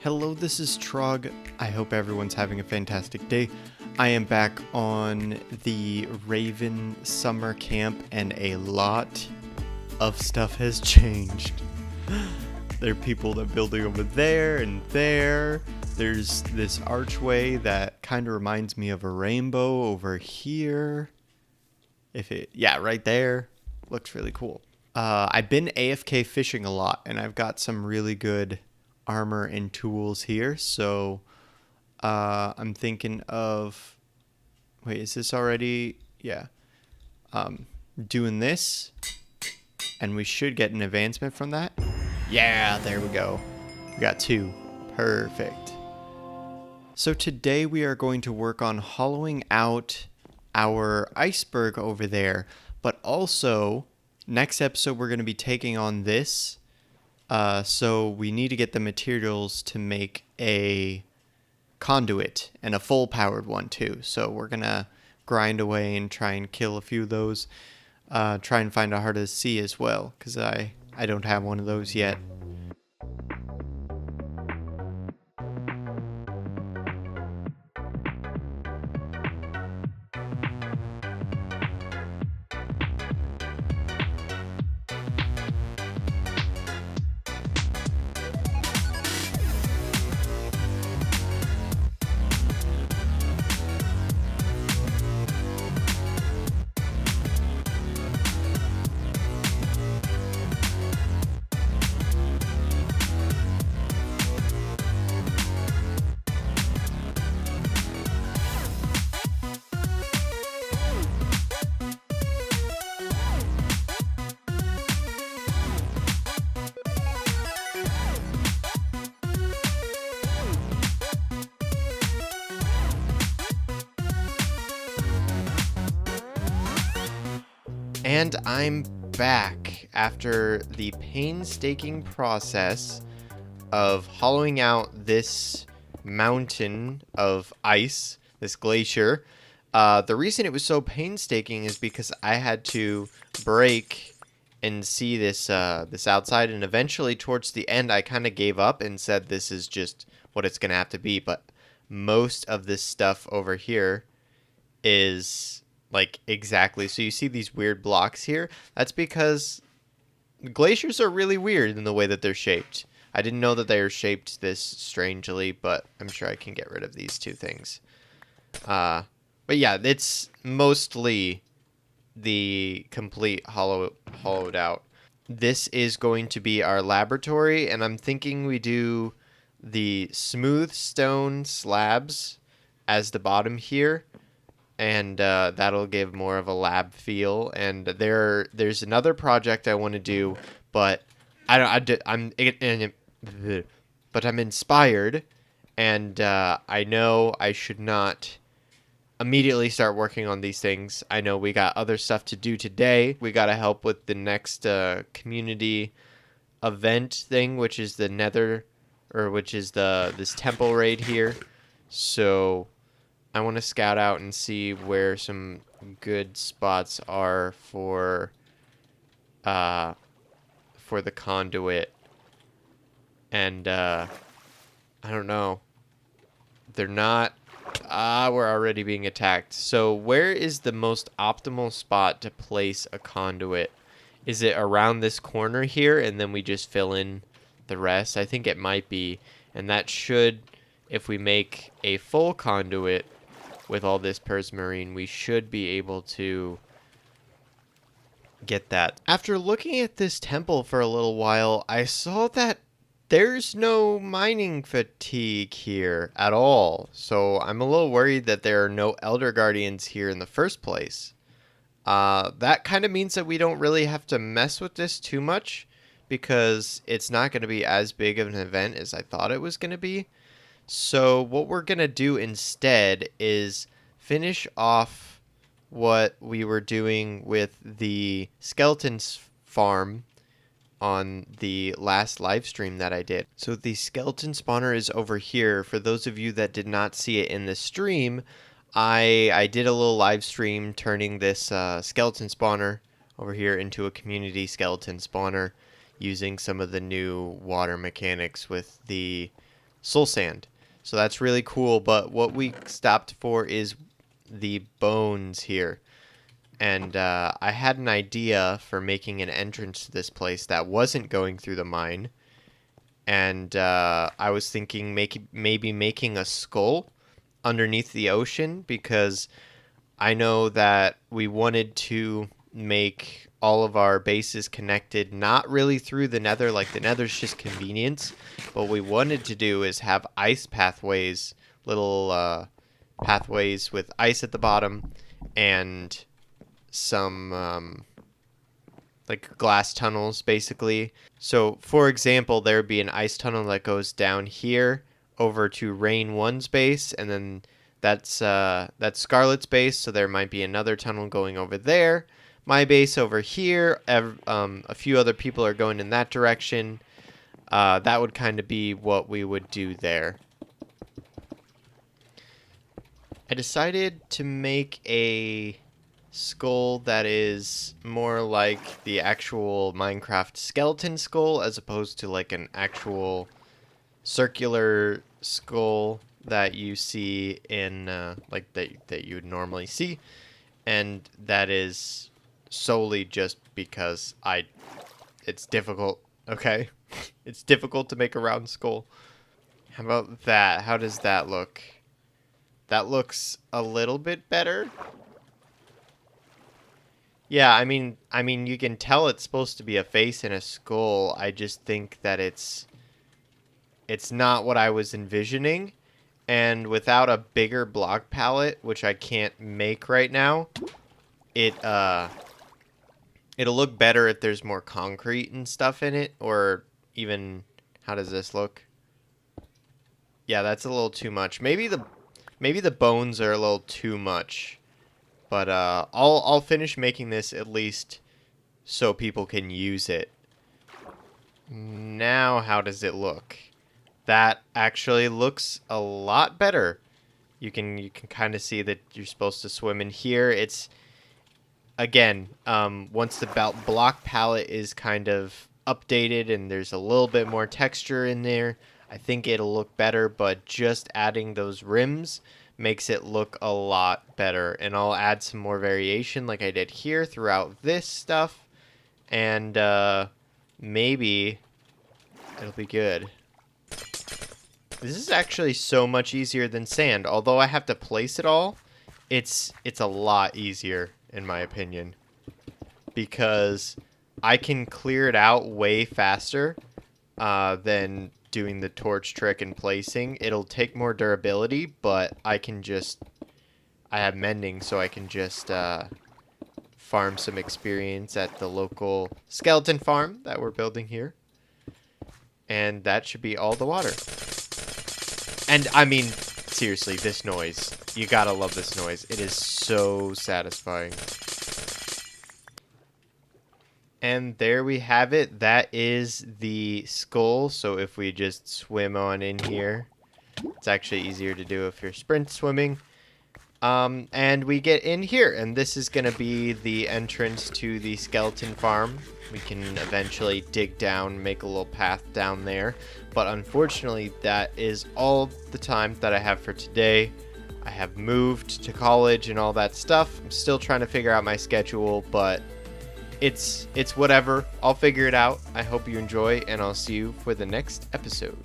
Hello, this is Trog. I hope everyone's having a fantastic day. I am back on the Raven summer camp and a lot of stuff has changed. There are people that are building over there and there. There's this archway that kind of reminds me of a rainbow over here. Yeah, right there. Looks really cool. I've been AFK fishing a lot and I've got some really good armor and tools here, so I'm thinking of is this already? Yeah. Doing this, and we should get an advancement from that. Yeah, there we go. We got 2. Perfect. So today we are going to work on hollowing out our iceberg over there, but also next episode we're going to be taking on this. So we need to get the materials to make a conduit, and a full powered one too. So we're going to grind away and try and kill a few of those. Try and find a heart of the sea as well, because I don't have one of those yet. And I'm back after the painstaking process of hollowing out this mountain of ice, this glacier. The reason it was so painstaking is because I had to break and see this outside, and eventually towards the end I kind of gave up and said this is just what it's gonna have to be. But most of this stuff over here is like exactly. So you see these weird blocks here? That's because glaciers are really weird in the way that they're shaped. I didn't know that they are shaped this strangely, but I'm sure I can get rid of these 2 things. But yeah, it's mostly the complete hollowed out. This is going to be our laboratory, and I'm thinking we do the smooth stone slabs as the bottom here. And that'll give more of a lab feel. And there's another project I want to do, but I'm inspired, and I know I should not immediately start working on these things. I know we got other stuff to do today. We got to help with the next community event thing, which is the Nether, or which is this temple raid here. So I want to scout out and see where some good spots are for the conduit. And I don't know. They're not. We're already being attacked. So where is the most optimal spot to place a conduit? Is it around this corner here, and then we just fill in the rest? I think it might be. And that should, if we make a full conduit with all this prismarine, we should be able to get that. After looking at this temple for a little while, I saw that there's no mining fatigue here at all. So I'm a little worried that there are no Elder Guardians here in the first place. That kind of means that we don't really have to mess with this too much, because it's not going to be as big of an event as I thought it was going to be. So what we're going to do instead is finish off what we were doing with the skeletons farm on the last live stream that I did. So the skeleton spawner is over here. For those of you that did not see it in the stream, I did a little live stream turning this skeleton spawner over here into a community skeleton spawner using some of the new water mechanics with the soul sand. So that's really cool, but what we stopped for is the bones here. And I had an idea for making an entrance to this place that wasn't going through the mine. And I was thinking maybe making a skull underneath the ocean, because I know that we wanted to make all of our bases connected, not really through the nether, like the nether's just convenience. What we wanted to do is have ice pathways, little pathways with ice at the bottom, and some like glass tunnels, basically. So, for example, there would be an ice tunnel that goes down here over to Rain 1's base, and then that's Scarlet's base, so there might be another tunnel going over there. My base over here, a few other people are going in that direction. That would kind of be what we would do there. I decided to make a skull that is more like the actual Minecraft skeleton skull, as opposed to like an actual circular skull that you see in like that you would normally see, and that is solely just because it's difficult. Okay. It's difficult to make a round skull. How about that? How does that look? That looks a little bit better. Yeah, I mean you can tell it's supposed to be a face and a skull. I just think that it's not what I was envisioning, and without a bigger block palette, which I can't make right now, it'll look better if there's more concrete and stuff in it, or even, how does this look? Yeah, that's a little too much. Maybe the bones are a little too much. But I'll finish making this at least so people can use it. Now, how does it look? That actually looks a lot better. You can kind of see that you're supposed to swim in here. It's, again, once the block palette is kind of updated and there's a little bit more texture in there, I think it'll look better. But just adding those rims makes it look a lot better, and I'll add some more variation like I did here throughout this stuff, and maybe it'll be good. This is actually so much easier than sand. Although I have to place it all, it's a lot easier in my opinion, because I can clear it out way faster than doing the torch trick and placing. It'll take more durability, but I have mending, so I can just farm some experience at the local skeleton farm that we're building here. And that should be all the water. And I mean, seriously, this noise. You gotta love this noise. It is so satisfying. And there we have it. That is the skull. So if we just swim on in here, it's actually easier to do if you're sprint swimming. And we get in here, and this is going to be the entrance to the skeleton farm. We can eventually dig down, make a little path down there. But unfortunately, that is all the time that I have for today. I have moved to college and all that stuff. I'm still trying to figure out my schedule, but it's whatever. I'll figure it out. I hope you enjoy, and I'll see you for the next episode.